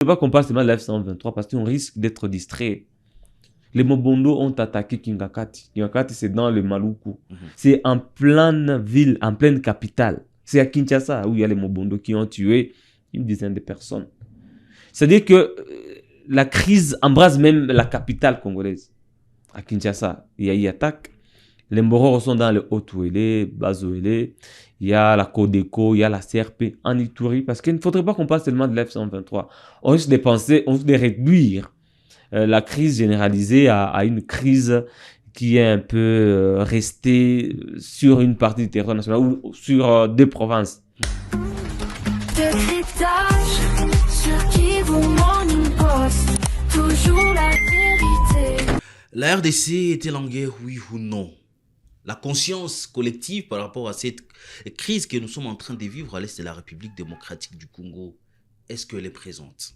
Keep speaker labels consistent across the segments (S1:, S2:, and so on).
S1: ne veux pas qu'on parle seulement de la F-123 parce qu'on risque d'être distrait. Les Mobondo ont attaqué Kingakati. Kingakati, c'est dans le Maluku. C'est en pleine ville, en pleine capitale. C'est à Kinshasa où il y a les Mobondo qui ont tué une dizaine de personnes. C'est-à-dire que la crise embrase même la capitale congolaise. À Kinshasa, il y a eu attaque. Les Mbororo sont dans le Haut-Ouélé, Bas-Ouélé. Il y a la Codeco, il y a la CRP en Ituri. Parce qu'il ne faudrait pas qu'on parle seulement de l'F-123. On risque de penser, on risque de réduire la crise généralisée à une crise qui est un peu restée sur une partie du territoire national ou sur deux provinces.
S2: La RDC est-elle en guerre, oui ou non? La conscience collective par rapport à cette crise que nous sommes en train de vivre à l'est de la République démocratique du Congo, est-ce qu'elle est présente?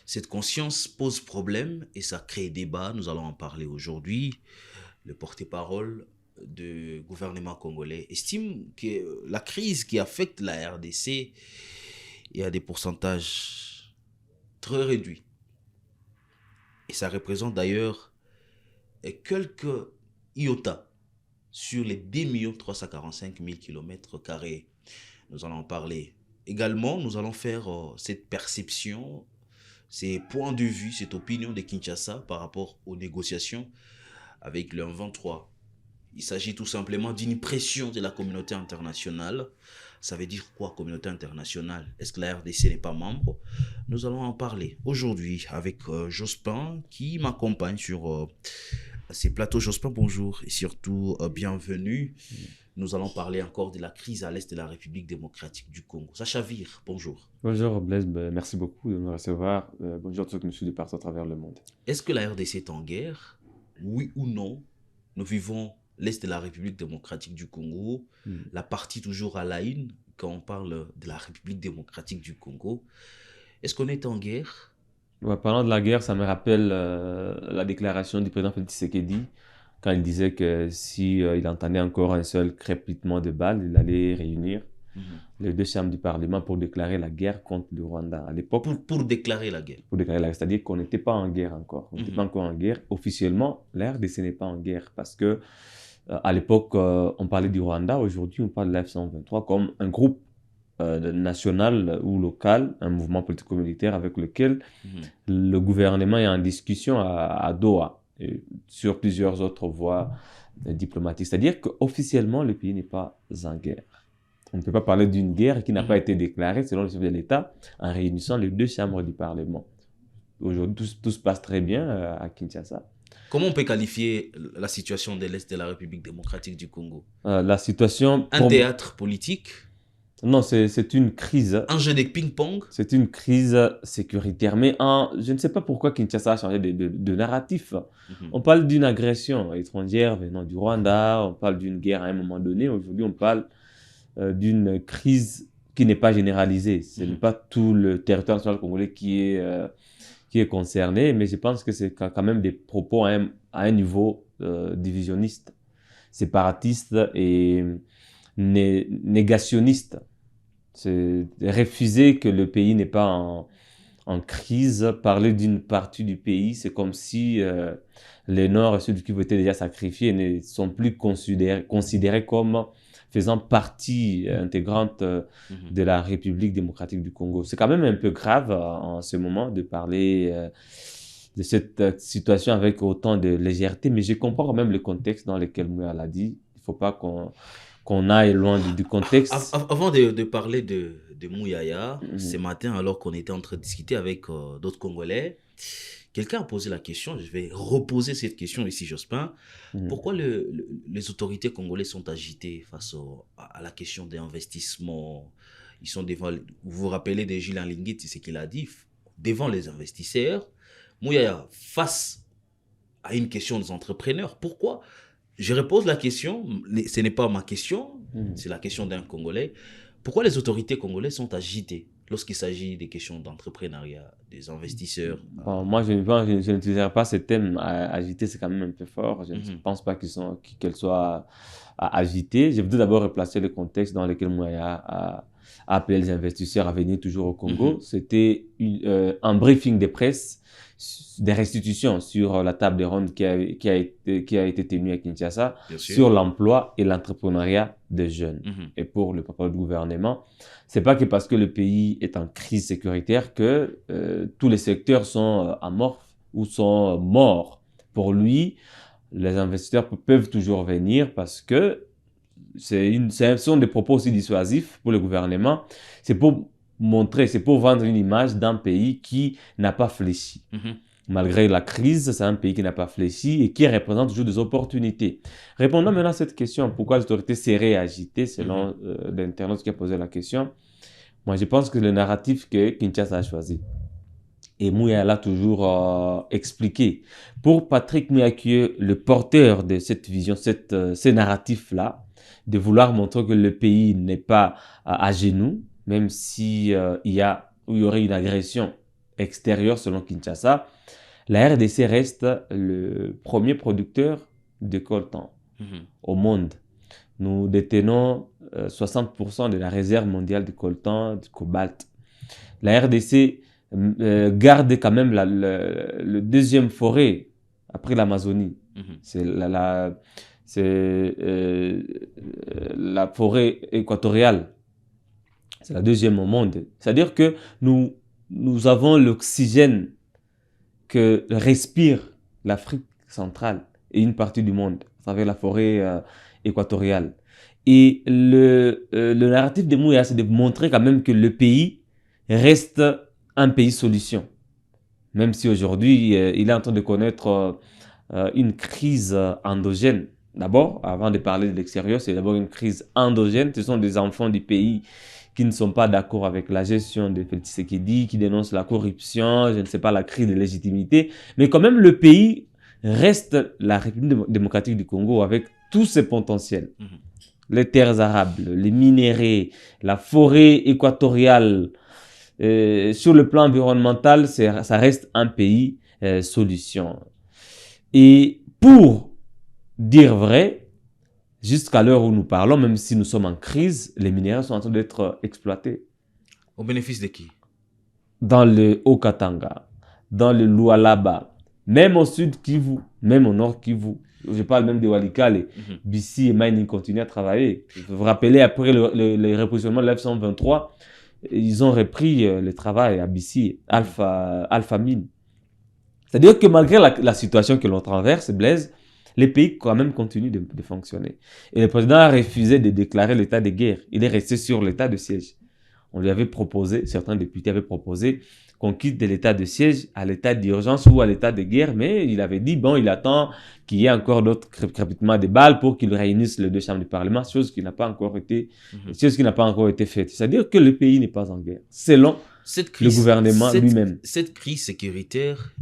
S2: Cette conscience pose problème et ça crée débat. Nous allons en parler aujourd'hui. Le porte-parole du gouvernement congolais estime que la crise qui affecte la RDC est à des pourcentages très réduits. Et ça représente d'ailleurs quelques iota sur les 2 345 000 km². Nous allons en parler. Également, nous allons faire cette perception, ces points de vue, cette opinion de Kinshasa par rapport aux négociations avec le M23. Il s'agit tout simplement d'une pression de la communauté internationale. Ça veut dire quoi, communauté internationale? Est-ce que la RDC n'est pas membre? Nous allons en parler aujourd'hui avec Jospin qui m'accompagne sur ces plateaux. Jospin, bonjour et surtout bienvenue. Nous allons parler encore de la crise à l'est de la République démocratique du Congo. Sacha Vire, bonjour.
S1: Bonjour Blaise, merci beaucoup de me recevoir. Bonjour à tous ceux qui nous suivent de partout à travers le monde.
S2: Est-ce que la RDC est en guerre? Oui ou non? Nous vivons l'est de la République démocratique du Congo, la partie toujours à la une quand on parle de la République démocratique du Congo. Est-ce qu'on est en guerre?
S1: Ouais, parlant de la guerre, ça me rappelle la déclaration du président Félix Tshisekedi quand il disait que si il entendait encore un seul crépitement de balles, il allait réunir les deux chambres du Parlement pour déclarer la guerre contre le Rwanda. À l'époque,
S2: pour déclarer la guerre.
S1: Pour déclarer la guerre, c'est-à-dire qu'on n'était pas en guerre encore. On n'était pas encore en guerre. Officiellement, la RDC n'est pas en guerre parce que à l'époque, on parlait du Rwanda. Aujourd'hui, on parle de la F-123 comme un groupe national ou local, un mouvement politico-militaire avec lequel le gouvernement est en discussion à Doha et sur plusieurs autres voies diplomatiques. C'est-à-dire qu'officiellement, le pays n'est pas en guerre. On ne peut pas parler d'une guerre qui n'a pas été déclarée selon le chef de l'État en réunissant les deux chambres du Parlement. Aujourd'hui, tout se passe très bien à Kinshasa.
S2: Comment on peut qualifier la situation de l'Est de la République démocratique du Congo?
S1: La situation...
S2: Un théâtre politique?
S1: Non, c'est une crise.
S2: Un jeu de ping-pong?
S1: C'est une crise sécuritaire. Mais je ne sais pas pourquoi Kinshasa a changé de narratif. On parle d'une agression étrangère venant du Rwanda, on parle d'une guerre à un moment donné. Aujourd'hui, on parle d'une crise qui n'est pas généralisée. Ce n'est pas tout le territoire national congolais qui est concerné, mais je pense que c'est quand même des propos à un niveau divisionniste, séparatiste et négationniste. C'est refuser que le pays n'est pas en crise, parler d'une partie du pays, c'est comme si les Nord et Sud qui étaient déjà sacrifiés ne sont plus considérés comme faisant partie intégrante de la République démocratique du Congo. C'est quand même un peu grave en ce moment de parler de cette situation avec autant de légèreté, mais je comprends quand même le contexte dans lequel Mouya l'a dit. Il ne faut pas qu'on aille loin du contexte.
S2: Avant de parler de Mouyaya, ce matin, alors qu'on était en train de discuter avec d'autres Congolais, quelqu'un a posé la question, je vais reposer cette question ici, Jospin. Pourquoi les autorités congolaises sont agitées face à la question des investissements? Ils sont devant, vous vous rappelez de Gilles Linguit, c'est ce qu'il a dit, devant les investisseurs. Mouyaya, face à une question des entrepreneurs, pourquoi? Je repose la question, ce n'est pas ma question, c'est la question d'un Congolais. Pourquoi les autorités congolaises sont agitées lorsqu'il s'agit des questions d'entrepreneuriat, des investisseurs?
S1: Moi, je n'utiliserai pas ce thème agité, c'est quand même un peu fort. Je ne pense pas qu'elles soient agitées. Je voudrais d'abord replacer le contexte dans lequel Mouyaya a appelé les investisseurs à venir toujours au Congo. C'était un briefing de presse, des restitutions sur la table ronde qui a été tenue à Kinshasa sur l'emploi et l'entrepreneuriat des jeunes. Et pour le propos du gouvernement, c'est pas que parce que le pays est en crise sécuritaire que tous les secteurs sont amorphes ou sont morts. Pour lui, les investisseurs peuvent toujours venir parce que ce sont des propos aussi dissuasifs pour le gouvernement. C'est pour montrer, c'est pour vendre une image d'un pays qui n'a pas fléchi. Malgré la crise, c'est un pays qui n'a pas fléchi et qui représente toujours des opportunités. Répondons maintenant à cette question, pourquoi les autorités seraient agitées, selon l'internaute qui a posé la question. Moi, je pense que le narratif que Kinshasa a choisi, et Mouya l'a toujours expliqué. Pour Patrick Mouya, qui est le porteur de cette vision, ce narratif-là, de vouloir montrer que le pays n'est pas à genoux, même si il y aurait une agression extérieure selon Kinshasa, la RDC reste le premier producteur de coltan au monde. Nous détenons 60% de la réserve mondiale de coltan, de cobalt. La RDC garde quand même le deuxième forêt après l'Amazonie. C'est la forêt équatoriale. C'est la deuxième au monde. C'est-à-dire que nous avons l'oxygène que respire l'Afrique centrale et une partie du monde à travers la forêt équatoriale. Et le narratif de Mouya, c'est de montrer quand même que le pays reste un pays solution. Même si aujourd'hui, il est en train de connaître une crise endogène. D'abord, avant de parler de l'extérieur, c'est d'abord une crise endogène. Ce sont des enfants du pays qui ne sont pas d'accord avec la gestion de Félix Tshisekedi, qui dénoncent la corruption, je ne sais pas, la crise de légitimité. Mais quand même, le pays reste la République démocratique du Congo avec tous ses potentiels. Les terres arables, les minéraux, la forêt équatoriale. Sur le plan environnemental, ça reste un pays solution. Et pour dire vrai, jusqu'à l'heure où nous parlons, même si nous sommes en crise, les minéraux sont en train d'être exploités.
S2: Au bénéfice de qui?
S1: Dans le Haut-Katanga, dans le Lualaba, même au sud Kivu, même au nord Kivu. Je parle même de Walikale. Bissi et Mining continuent à travailler. Vous vous rappelez, après le repositionnement de l'F-123, ils ont repris le travail à Bissi, Alpha Mine. C'est-à-dire que malgré la situation que l'on traverse, Blaise, les pays quand même continuent de fonctionner. Et le président a refusé de déclarer l'état de guerre. Il est resté sur l'état de siège. On lui avait proposé, certains députés avaient proposé qu'on quitte de l'état de siège à l'état d'urgence ou à l'état de guerre, mais il avait dit, bon, il attend qu'il y ait encore d'autres crépitements de balles pour qu'il réunisse les deux chambres du Parlement, chose qui n'a pas encore été faite. C'est-à-dire que le pays n'est pas en guerre, selon le gouvernement lui-même.
S2: Cette crise sécuritaire,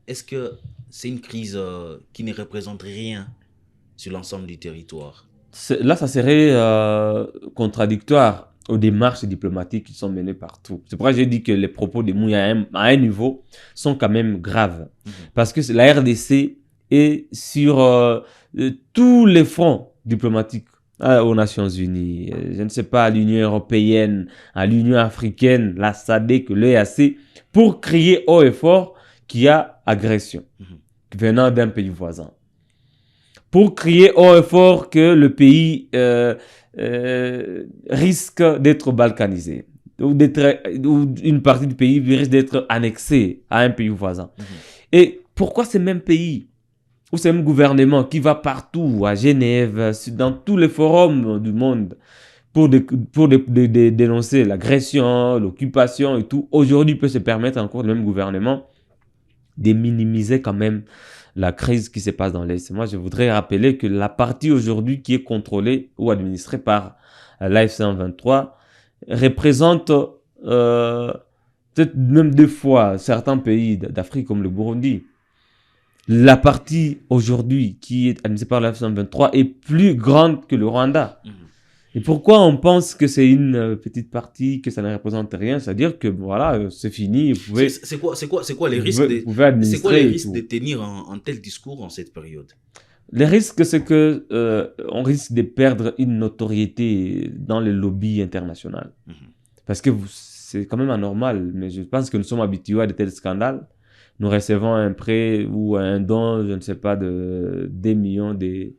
S2: est-ce que c'est une crise qui ne représente rien sur l'ensemble du territoire?
S1: Là, ça serait contradictoire aux démarches diplomatiques qui sont menées partout. C'est pourquoi j'ai dit que les propos de Mouya à un niveau sont quand même graves. Parce que la RDC est sur tous les fronts diplomatiques, aux Nations Unies, je ne sais pas, à l'Union européenne, à l'Union africaine, la SADC, l'EAC, pour crier haut et fort qu'il y a agression venant d'un pays voisin. Pour crier haut et fort que le pays risque d'être balkanisé, ou une partie du pays risque d'être annexée à un pays voisin. Et pourquoi ces mêmes pays, ou ces mêmes gouvernements qui va partout, à Genève, dans tous les forums du monde, pour dénoncer l'agression, l'occupation et tout, aujourd'hui peut se permettre encore le même gouvernement de minimiser quand même la crise qui se passe dans l'Est. Moi, je voudrais rappeler que la partie aujourd'hui qui est contrôlée ou administrée par l'AF-123 représente peut-être même 2 fois certains pays d'Afrique comme le Burundi. La partie aujourd'hui qui est administrée par l'AF-123 est plus grande que le Rwanda. Et pourquoi on pense que c'est une petite partie, que ça ne représente rien? C'est-à-dire que voilà, c'est fini.
S2: C'est quoi les risques de tenir un tel discours en cette période?
S1: Le risque, c'est que on risque de perdre une notoriété dans le lobby international. Parce que c'est quand même anormal, mais je pense que nous sommes habitués à de tels scandales. Nous recevons un prêt ou un don, je ne sais pas, de des millions de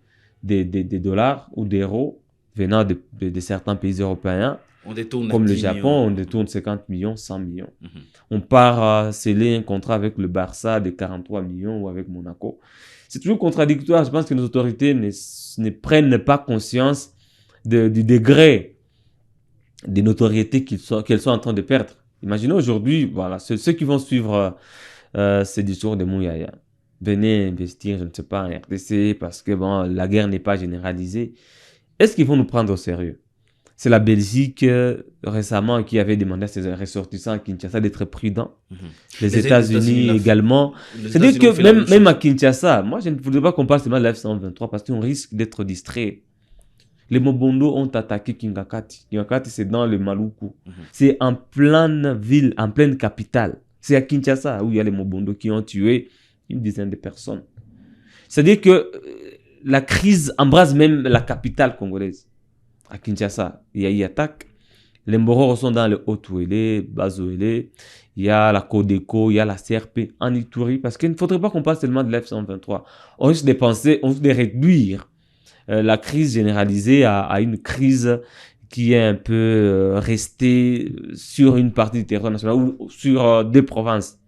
S1: dollars ou d'euros venant de certains pays européens.
S2: On détourne
S1: Comme le
S2: 10
S1: Japon,
S2: millions.
S1: on détourne 50 millions, 100 millions. On part sceller un contrat avec le Barça de 43 millions ou avec Monaco. C'est toujours contradictoire. Je pense que nos autorités ne prennent pas conscience du degré de notoriété qu'elles sont en train de perdre. Imaginez aujourd'hui, voilà, ceux qui vont suivre ces discours de Mouyaya. Venez investir, je ne sais pas, en RDC parce que bon, la guerre n'est pas généralisée. Est-ce qu'ils vont nous prendre au sérieux? C'est la Belgique récemment qui avait demandé à ses ressortissants à Kinshasa d'être prudents. Les États-Unis également. C'est-à-dire que même à Kinshasa, moi je ne voudrais pas qu'on parle seulement de la F-123 parce qu'on risque d'être distrait. Les Mobondo ont attaqué Kingakati. Kingakati, c'est dans le Maluku. C'est en pleine ville, en pleine capitale. C'est à Kinshasa où il y a les Mobondo qui ont tué une dizaine de personnes. C'est-à-dire que la crise embrase même la capitale congolaise. À Kinshasa, il y a eu attaque. Les Mboro sont dans le Haut-Ouélé, Bas-Ouélé. Il y a la Codeco, il y a la CRP en Ituri. Parce qu'il ne faudrait pas qu'on parle seulement de l'F-123. On risque de penser, on risque de réduire la crise généralisée à une crise qui est un peu restée sur une partie du territoire national ou sur des provinces.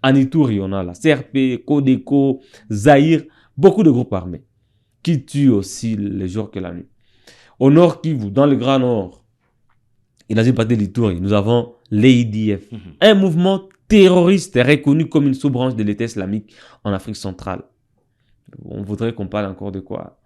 S1: En Ituri, on a la CRP, Codeco, Zaïre, beaucoup de groupes armés qui tuent aussi les jours que la nuit. Au nord Kivu, dans le Grand Nord, et dans une partie de l'Ituri, nous avons l'ADF, un mouvement terroriste reconnu comme une sous-branche de l'État islamique en Afrique centrale. On voudrait qu'on parle encore de quoi?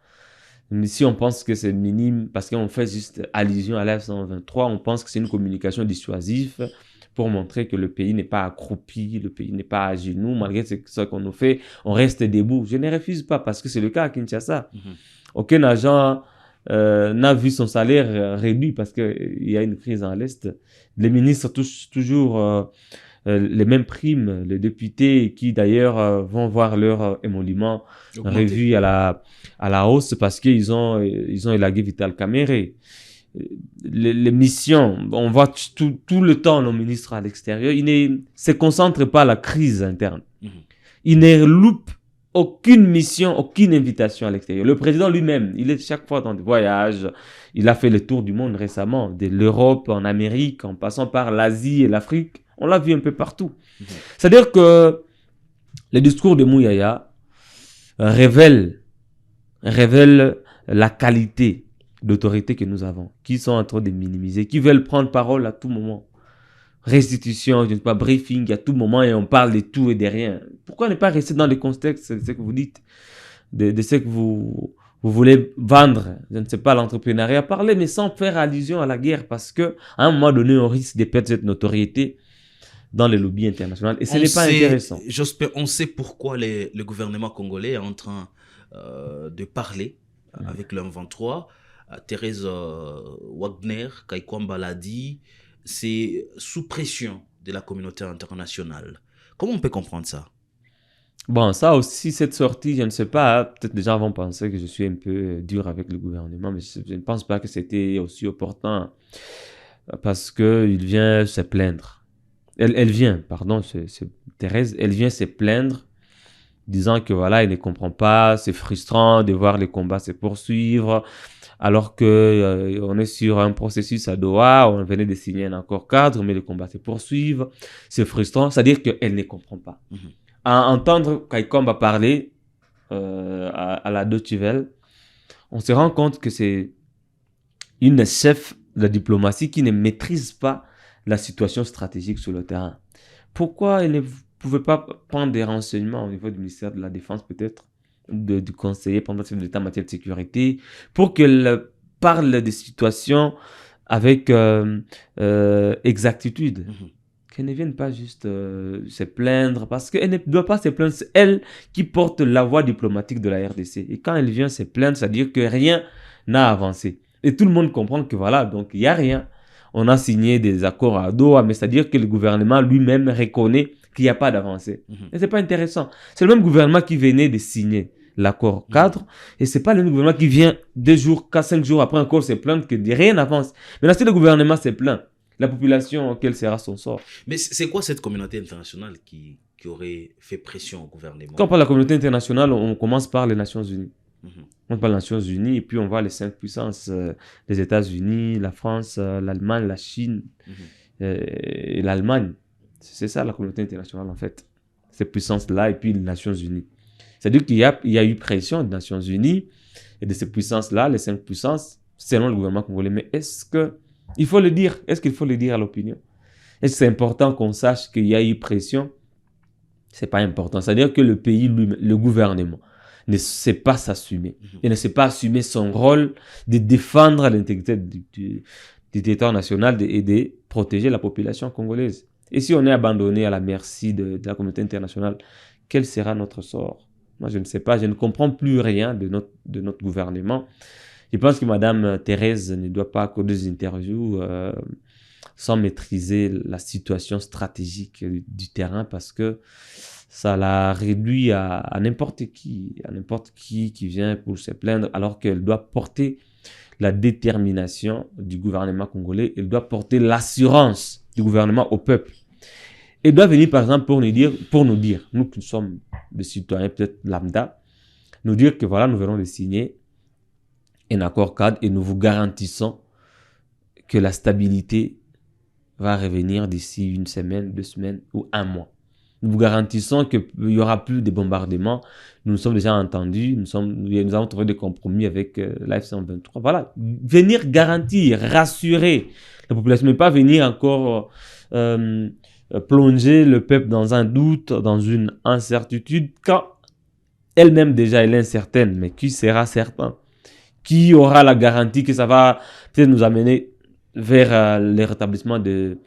S1: Mais si on pense que c'est minime, parce qu'on fait juste allusion à l'F-123, on pense que c'est une communication dissuasive pour montrer que le pays n'est pas accroupi, le pays n'est pas à genoux, malgré ce qu'on nous fait, on reste debout. Je ne refuse pas, parce que c'est le cas à Kinshasa. Aucun agent n'a vu son salaire réduit parce qu'il y a une crise en l'Est. Les ministres touchent toujours les mêmes primes. Les députés qui d'ailleurs vont voir leur émolument revu à la hausse parce qu'ils ont élagué Vital Kamerhe. Les missions, on voit tout le temps nos ministres à l'extérieur, ils ne se concentrent pas à la crise interne. Ils ne loupent aucune mission, aucune invitation à l'extérieur. Le président lui-même, il est chaque fois dans des voyages. Il a fait le tour du monde récemment, de l'Europe, en Amérique, en passant par l'Asie et l'Afrique. On l'a vu un peu partout. C'est-à-dire que le discours de Mouyaya révèle la qualité d'autorité que nous avons, qui sont en train de minimiser, qui veulent prendre parole à tout moment. Restitution, je ne sais pas, briefing à tout moment et on parle de tout et de rien. Pourquoi ne pas rester dans le contexte de ce que vous dites, de ce que vous voulez vendre, je ne sais pas, l'entrepreneuriat, parler, mais sans faire allusion à la guerre, parce que à un moment donné, on risque de perdre cette notoriété dans les lobbies internationaux et ce n'est pas intéressant.
S2: On sait pourquoi le gouvernement congolais est en train de parler avec le M23. Thérèse Wagner, Kaikwamba l'a dit, c'est sous pression de la communauté internationale. Comment on peut comprendre ça?
S1: Bon, ça aussi, cette sortie, je ne sais pas, peut-être les gens vont penser que je suis un peu dur avec le gouvernement, mais je ne pense pas que c'était aussi opportun parce qu'il vient se plaindre. Elle vient, pardon, c'est Thérèse, elle vient se plaindre disant que voilà, elle ne comprend pas, c'est frustrant de voir les combats se poursuivre, alors que on est sur un processus à Doha, on venait de signer un accord cadre, mais les combats se poursuivent, c'est frustrant, c'est-à-dire qu'elle ne comprend pas. À entendre Kaikwamba parler à la Deutsche Welle, on se rend compte que c'est une chef de la diplomatie qui ne maîtrise pas la situation stratégique sur le terrain. Pourquoi elle ne pouvait pas prendre des renseignements au niveau du ministère de la Défense peut-être, du conseiller pendant de l'État en matière de sécurité, pour qu'elle parle des situations avec exactitude. Qu'elle ne vienne pas juste se plaindre, parce qu'elle ne doit pas se plaindre, c'est elle qui porte la voix diplomatique de la RDC. Et quand elle vient se plaindre, ça veut dire que rien n'a avancé. Et tout le monde comprend que voilà, donc il n'y a rien. On a signé des accords à Doha, mais c'est-à-dire que le gouvernement lui-même reconnaît qu'il n'y a pas d'avancée. Et ce n'est pas intéressant. C'est le même gouvernement qui venait de signer l'accord cadre. Et c'est pas le gouvernement qui vient 2 jours, 4, 5 jours après encore se plaindre que rien n'avance. Maintenant, si le gouvernement se plaint, la population, quel sera son sort?
S2: Mais c'est quoi cette communauté internationale qui aurait fait pression au gouvernement?
S1: Quand on parle de la communauté internationale, on commence par les Nations Unies.
S2: Mhm.
S1: On parle des Nations Unies et puis on voit les 5 puissances, les États-Unis, la France, l'Allemagne, la Chine et l'Allemagne. C'est ça la communauté internationale en fait. Ces puissances-là et puis les Nations Unies. C'est-à-dire qu'il y a eu pression des Nations Unies et de ces puissances-là, les 5 puissances, selon le gouvernement congolais. Mais est-ce qu'il faut le dire? Est-ce qu'il faut le dire à l'opinion? Est-ce que c'est important qu'on sache qu'il y a eu pression? C'est pas important. C'est-à-dire que le pays, le gouvernement, ne sait pas s'assumer. Il ne sait pas assumer son rôle de défendre l'intégrité du territoire national et de protéger la population congolaise. Et si on est abandonné à la merci de la communauté internationale, quel sera notre sort? Moi, je ne sais pas. Je ne comprends plus rien de notre gouvernement. Je pense que Mme Thérèse ne doit pas accorder des interviews sans maîtriser la situation stratégique du terrain parce que ça la réduit à n'importe qui vient pour se plaindre alors qu'elle doit porter la détermination du gouvernement congolais, elle doit porter l'assurance du gouvernement au peuple. Elle doit venir par exemple pour nous dire, nous qui sommes des citoyens peut-être lambda, nous dire que voilà, nous venons de signer un accord cadre et nous vous garantissons que la stabilité va revenir d'ici 1 semaine, 2 semaines ou 1 mois. Nous vous garantissons qu'il n'y aura plus de bombardements. Nous nous sommes déjà entendus. Nous avons trouvé des compromis avec l'AF-123. Voilà. Venir garantir, rassurer la population, mais pas venir encore plonger le peuple dans un doute, dans une incertitude, quand elle-même déjà elle est incertaine. Mais qui sera certain? Qui aura la garantie que ça va peut-être nous amener vers le rétablissement de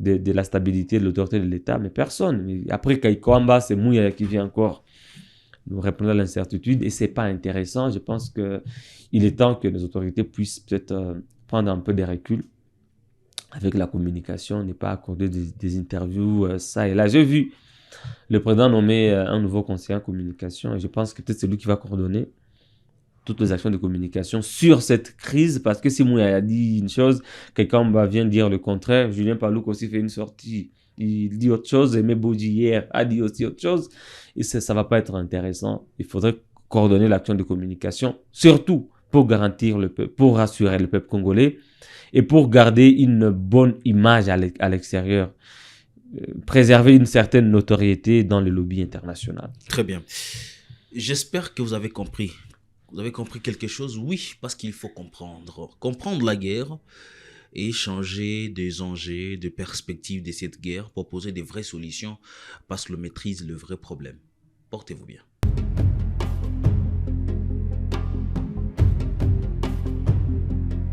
S1: la stabilité, de l'autorité de l'État? Mais personne. Mais après Kaikwamba, c'est Mouya qui vient encore nous répondre à l'incertitude et c'est pas intéressant. Je pense qu'il est temps que les autorités puissent peut-être prendre un peu de recul avec la communication, ne pas accorder des interviews ça et là. J'ai vu le président nommer un nouveau conseiller en communication et je pense que peut-être c'est lui qui va coordonner toutes les actions de communication sur cette crise, parce que si Mouya a dit une chose, quelqu'un vient dire le contraire. Julien Paluku aussi fait une sortie, il dit autre chose, et Meboji hier a dit aussi autre chose, et ça va pas être intéressant. Il faudrait coordonner l'action de communication, surtout pour garantir le peuple, pour rassurer le peuple congolais, et pour garder une bonne image à l'extérieur, préserver une certaine notoriété dans le lobby international.
S2: Très bien. J'espère que vous avez compris. Vous avez compris quelque chose? Oui, parce qu'il faut comprendre. Comprendre la guerre et changer des enjeux, de perspectives de cette guerre, proposer des vraies solutions parce que l'on maîtrise le vrai problème. Portez-vous bien.